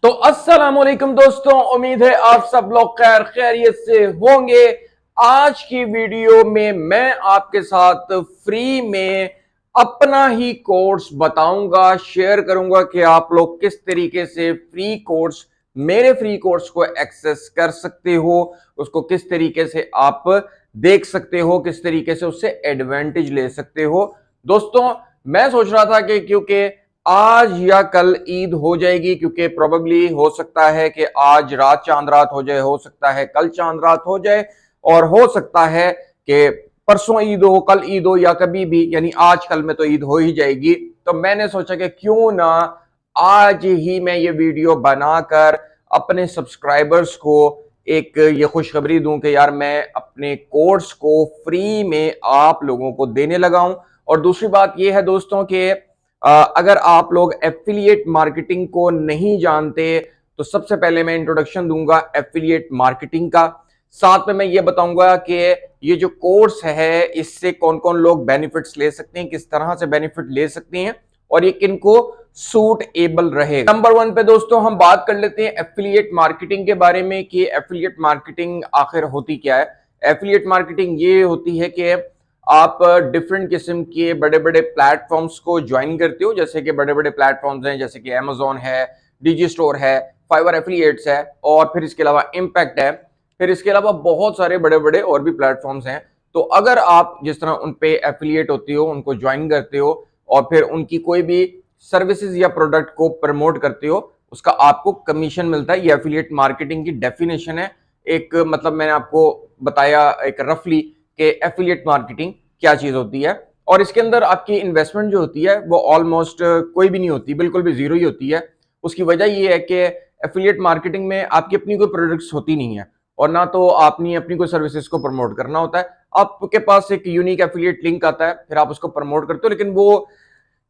तो अस्सलाम वालेकुम दोस्तों, उम्मीद है आप सब लोग खैर खैरियत से होंगे। आज की वीडियो में मैं आपके साथ फ्री में अपना ही कोर्स बताऊंगा, शेयर करूंगा कि आप लोग किस तरीके से फ्री कोर्स, मेरे फ्री कोर्स को एक्सेस कर सकते हो, उसको किस तरीके से आप देख सकते हो, किस तरीके से उससे एडवांटेज ले सकते हो। दोस्तों, मैं सोच रहा था कि क्योंकि आज या कल ईद हो जाएगी, क्योंकि प्रोबेबली हो सकता है कि आज रात चांद रात हो जाए, हो सकता है कल चांद रात हो जाए, और हो सकता है कि परसों ईद हो, कल ईद हो, या कभी भी, यानी आज कल में तो ईद हो ही जाएगी। तो मैंने सोचा कि क्यों ना आज ही मैं ये वीडियो बनाकर अपने सब्सक्राइबर्स को एक ये खुशखबरी दूं कि यार मैं अपने कोर्स को फ्री में आप लोगों को देने लगा हूं। और दूसरी बात ये है दोस्तों कि अगर आप लोग एफिलिएट मार्केटिंग को नहीं जानते तो सबसे पहले मैं इंट्रोडक्शन दूंगा एफिलिएट मार्केटिंग का। साथ में मैं ये बताऊंगा कि ये जो कोर्स है इससे कौन कौन लोग बेनिफिट्स ले सकते हैं, किस तरह से बेनिफिट ले सकते हैं, और ये किनको सूट एबल रहेगा। नंबर 1 पे दोस्तों हम बात कर लेते हैं एफिलिएट मार्केटिंग के बारे में कि एफिलिएट मार्केटिंग आखिर होती क्या है। एफिलिएट मार्केटिंग ये होती है कि आप डिफरेंट किस्म के बड़े बड़े प्लेटफॉर्म्स को ज्वाइन करते हो, जैसे कि बड़े बड़े प्लेटफॉर्म्स हैं जैसे कि अमेजोन है, डिजी स्टोर है, फाइवर एफिलिएट्स है, और फिर इसके अलावा इम्पैक्ट है, फिर इसके अलावा बहुत सारे बड़े बड़े और भी प्लेटफॉर्म्स हैं। तो अगर आप जिस तरह उन पे एफिलिएट होते हो, उनको ज्वाइन करते हो, और फिर उनकी कोई भी सर्विसेज या प्रोडक्ट को प्रमोट करते हो, उसका आपको कमीशन मिलता है। ये एफिलिएट मार्केटिंग की डेफिनेशन है। एक मतलब मैंने आपको बताया एक रफली कि एफिलिएट मार्केटिंग क्या चीज होती है, और इसके अंदर आपकी इन्वेस्टमेंट जो होती है वो ऑलमोस्ट कोई भी नहीं होती, बिल्कुल भी जीरो ही होती है। उसकी वजह ये है कि एफिलिएट मार्केटिंग में आपकी अपनी कोई प्रोडक्ट्स होती नहीं है, और ना तो आपने अपनी कोई सर्विसेज को प्रमोट करना होता है। आपके पास एक यूनिक एफिलिएट लिंक आता है, फिर आप उसको प्रमोट करते हो, लेकिन वो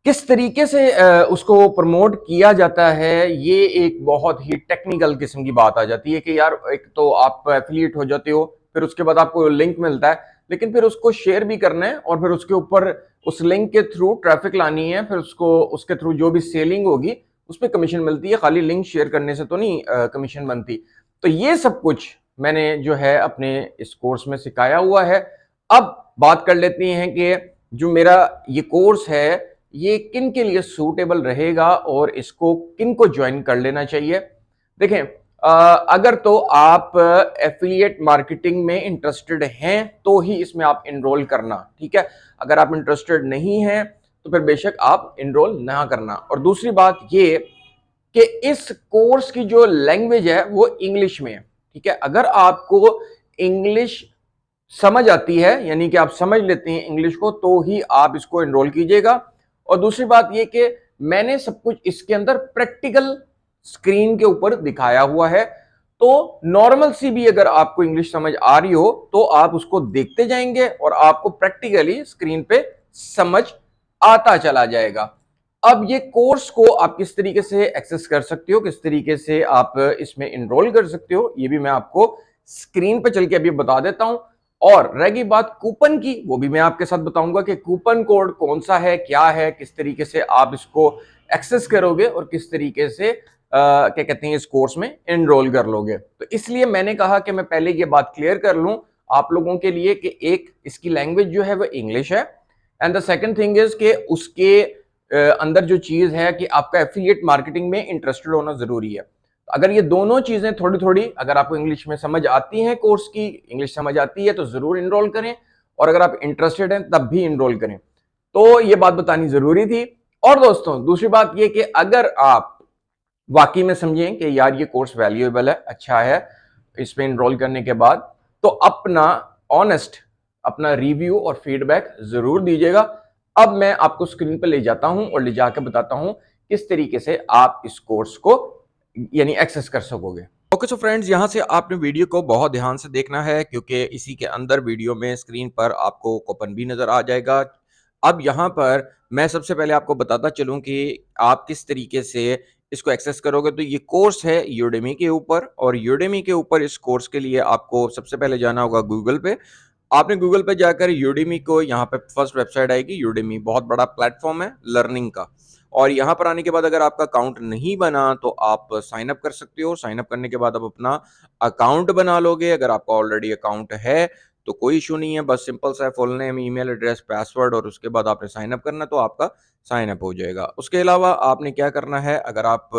किस तरीके से उसको प्रमोट किया जाता है, ये एक बहुत ही टेक्निकल किस्म की बात आ जाती है कि यार एक तो आप एफिलिएट हो जाते हो, फिर उसके बाद आपको लिंक मिलता है, लेकिन फिर उसको शेयर भी करना है, और फिर उसके ऊपर उस लिंक के थ्रू ट्रैफिक लानी है, फिर उसको उसके थ्रू जो भी सेलिंग होगी उस पर कमीशन मिलती है। खाली लिंक शेयर करने से तो नहीं कमीशन बनती। तो ये सब कुछ मैंने जो है अपने इस कोर्स में सिखाया हुआ है। अब बात कर लेते हैं कि जो मेरा ये कोर्स है ये किन के लिए सूटेबल रहेगा और इसको किन को ज्वाइन कर लेना चाहिए। देखें, अगर तो आप एफिलिएट मार्केटिंग में इंटरेस्टेड हैं तो ही इसमें आप इनरोल करना, ठीक है। अगर आप इंटरेस्टेड नहीं हैं तो फिर बेशक आप इनरोल ना करना। और दूसरी बात ये कि इस कोर्स की जो लैंग्वेज है वो इंग्लिश में है, ठीक है। अगर आपको इंग्लिश समझ आती है, यानी कि आप समझ लेते हैं इंग्लिश को, तो ही आप इसको एनरोल कीजिएगा। और दूसरी बात ये कि मैंने सब कुछ इसके अंदर प्रैक्टिकल स्क्रीन के ऊपर दिखाया हुआ है। तो नॉर्मल सी भी अगर आपको इंग्लिश समझ आ रही हो तो आप उसको देखते जाएंगे और आपको प्रैक्टिकली स्क्रीन पे समझ आता चला जाएगा। अब ये कोर्स को आप किस तरीके से एक्सेस कर सकते हो, किस तरीके से आप इसमें इनरोल कर सकते हो, ये भी मैं आपको स्क्रीन पे चल के अभी बता देता हूं। और रह गई बात कूपन की, वो भी मैं आपके साथ बताऊंगा कि कूपन कोड कौन सा है, क्या है, किस तरीके से आप इसको एक्सेस करोगे और किस तरीके से क्या कहते हैं इस कोर्स में एनरोल कर लोगे। तो इसलिए मैंने कहा कि मैं पहले ये बात क्लियर कर लूं आप लोगों के लिए कि एक इसकी लैंग्वेज जो है वो इंग्लिश है, and the second thing is कि उसके अंदर जो चीज है कि आपका एफिलिएट मार्केटिंग में इंटरेस्टेड होना जरूरी है। अगर ये दोनों चीजें थोड़ी थोड़ी अगर आपको इंग्लिश में समझ आती हैं, कोर्स की इंग्लिश समझ आती है, तो जरूर इनरोल करें, और अगर आप इंटरेस्टेड हैं तब भी इनरोल करें। तो ये बात बतानी जरूरी थी। और दोस्तों दूसरी बात ये कि अगर आप वाकई में समझें कि यार ये कोर्स वैल्यूएबल है, अच्छा है, इसमें इनरोल करने के बाद, तो अपना ऑनेस्ट अपना रिव्यू और फीडबैक जरूर दीजिएगा। अब मैं आपको स्क्रीन पर ले जाता हूं और ले जाकर बताता हूं किस तरीके से आप इस कोर्स को यानी एक्सेस कर सकोगे। ओके सो फ्रेंड्स, यहाँ से आपने वीडियो को बहुत ध्यान से देखना है, क्योंकि इसी के अंदर वीडियो में स्क्रीन पर आपको कूपन भी नजर आ जाएगा। अब यहाँ पर मैं सबसे पहले आपको बताता चलूँ कि आप किस तरीके से इसको एक्सेस करोगे। तो ये कोर्स है यूडेमी के ऊपर, और यूडेमी के ऊपर इस कोर्स के लिए आपको सबसे पहले जाना होगा गूगल पे। आपने गूगल पे जाकर यूडेमी को, यहाँ पे फर्स्ट वेबसाइट आएगी यूडेमी, बहुत बड़ा प्लेटफॉर्म है लर्निंग का। और यहाँ पर आने के बाद अगर आपका अकाउंट नहीं बना तो आप साइन अप कर सकते हो। साइन अप करने के बाद आप अपना अकाउंट बना लोगे। अगर आपका ऑलरेडी अकाउंट है तो कोई इशू नहीं है, बस सिंपल सा full name, email address, password और उसके बाद आपने साइन अप करना तो आपका साइन अप हो जाएगा। उसके अलावा आपने क्या करना है, अगर आप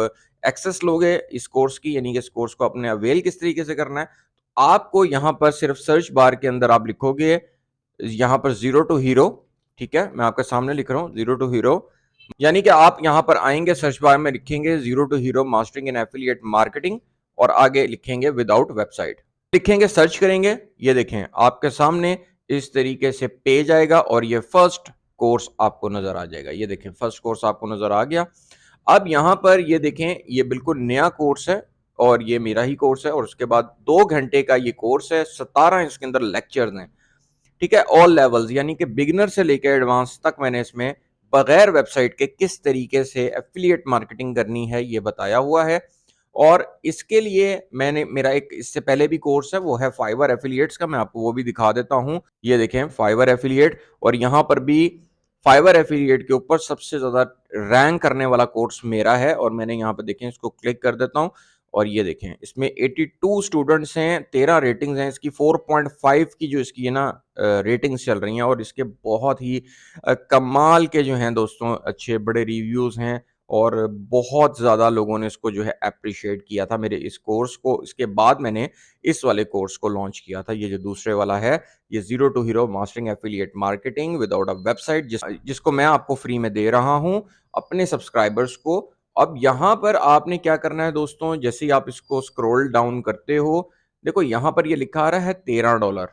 एक्सेस लोगे इस कोर्स की, यानी कि इस कोर्स को अपने अवेल किस तरीके से करना है, तो आपको यहाँ पर सिर्फ सर्च बार के अंदर आप लिखोगे यहाँ पर जीरो टू हीरो। ठीक है, मैं आपके सामने लिख रहा हूँ जीरो टू हीरो, यानी कि आप यहाँ पर आएंगे, सर्च बार में लिखेंगे zero to hero mastering in affiliate marketing और आगे लिखेंगे विदाउट वेबसाइट, लिखेंगे, सर्च करेंगे। ये देखें आपके सामने इस तरीके से पेज आएगा और ये फर्स्ट कोर्स आपको नजर आ जाएगा। ये देखें फर्स्ट कोर्स आपको नजर आ गया। अब यहाँ पर ये देखें ये बिल्कुल नया कोर्स है और ये मेरा ही कोर्स है और उसके बाद 2 घंटे का ये कोर्स है, 17 इसके अंदर लेक्चर्स हैं। ठीक है, ऑल लेवल्स, यानी कि बिगिनर से लेकर एडवांस तक मैंने इसमें बगैर वेबसाइट के किस तरीके से एफिलिएट मार्केटिंग करनी है ये बताया हुआ है। और इसके लिए मैंने मेरा एक इससे पहले भी कोर्स है, वो है फाइवर एफिलिएट्स का, मैं आपको वो भी दिखा देता हूं। ये देखें फाइवर एफिलिएट, और यहां पर भी फाइवर एफिलिएट के ऊपर सबसे ज्यादा रैंक करने वाला कोर्स मेरा है। और मैंने यहाँ पर देखें, इसको क्लिक कर देता हूँ और ये देखें इसमें 82 स्टूडेंट्स हैं, 13 रेटिंग्स हैं, इसकी 4.5 की जो इसकी है ना रेटिंग्स चल रही हैं और इसके बहुत ही कमाल के जो हैं दोस्तों अच्छे बड़े रिव्यूज हैं और बहुत ज़्यादा लोगों ने इसको जो है अप्रिशिएट किया था मेरे इस कोर्स को। इसके बाद मैंने इस वाले कोर्स को लॉन्च किया था, ये जो दूसरे वाला है, ये zero to hero mastering affiliate marketing without a website, जिसको मैं आपको फ्री में दे रहा हूं अपने सब्सक्राइबर्स को। अब यहाँ पर आपने क्या करना है दोस्तों, जैसे ही आप इसको स्क्रॉल डाउन करते हो, देखो यहाँ पर ये लिखा आ रहा है $13।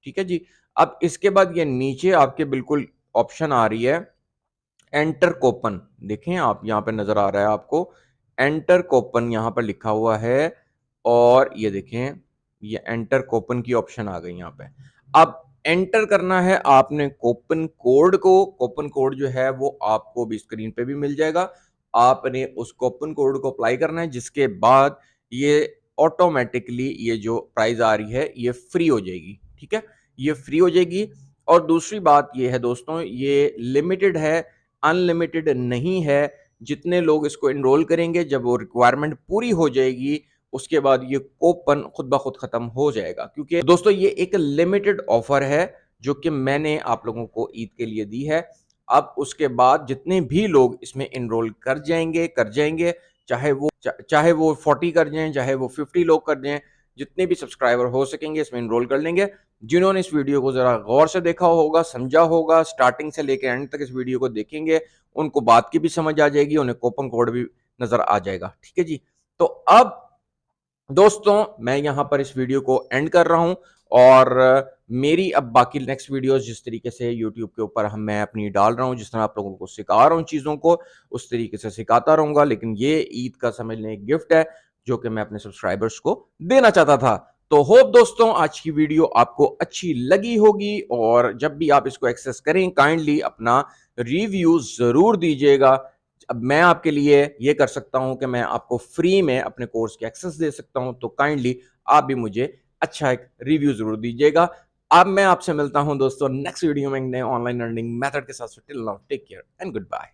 ठीक है जी। अब इसके बाद ये नीचे आपके बिल्कुल ऑप्शन आ रही है एंटर कोपन, देखें आप यहाँ पे नजर आ रहा है आपको एंटर कोपन यहाँ पर लिखा हुआ है। और ये देखें ये एंटर कोपन की ऑप्शन आ गई यहाँ पे। अब एंटर करना है आपने कोपन कोड को। कोपन कोड जो है वो आपको भी स्क्रीन पे भी मिल जाएगा। आपने उस कोपन कोड को अप्लाई करना है, जिसके बाद ये ऑटोमेटिकली ये जो प्राइस आ रही है ये फ्री हो जाएगी। ठीक है, ये फ्री हो जाएगी। और दूसरी बात ये है दोस्तों, ये लिमिटेड है, अनलिमिटेड नहीं है। जितने लोग इसको एनरोल करेंगे, जब वो रिक्वायरमेंट पूरी हो जाएगी उसके बाद ये कूपन खुद ब खुद खत्म हो जाएगा। क्योंकि दोस्तों ये एक लिमिटेड ऑफर है जो कि मैंने आप लोगों को ईद के लिए दी है। अब उसके बाद जितने भी लोग इसमें एनरोल कर जाएंगे, चाहे वो 40 कर जाएं, चाहे वो 50 लोग कर जाएं, जितने भी सब्सक्राइबर हो सकेंगे इसमें एनरोल कर लेंगे। जिन्होंने इस वीडियो को जरा गौर से देखा होगा, समझा होगा, स्टार्टिंग से लेकर एंड तक इस वीडियो को देखेंगे, उनको बात की भी समझ आ जाएगी, उन्हें कूपन कोड भी नजर आ जाएगा। ठीक है जी। तो अब दोस्तों मैं यहां पर इस वीडियो को एंड कर रहा हूं और मेरी अब बाकी नेक्स्ट वीडियोस जिस तरीके से यूट्यूब के ऊपर हम मैं अपनी डाल रहा हूं, जिस तरह आप लोगों को सिखा रहा हूं चीजों को, उस तरीके से सिखाता रहूंगा। लेकिन ये ईद का समझ लें एक गिफ्ट है जो कि मैं अपने सब्सक्राइबर्स को देना चाहता था। तो होप दोस्तों आज की वीडियो आपको अच्छी लगी होगी, और जब भी आप इसको एक्सेस करें काइंडली अपना रिव्यू जरूर दीजिएगा। अब मैं आपके लिए ये कर सकता हूं कि मैं आपको फ्री में अपने कोर्स के एक्सेस दे सकता हूं, तो काइंडली आप भी मुझे अच्छा एक रिव्यू जरूर दीजिएगा। अब मैं आपसे मिलता हूं दोस्तों नेक्स्ट वीडियो में नए ऑनलाइन अर्निंग मेथड के साथ। Till now take care and good bye.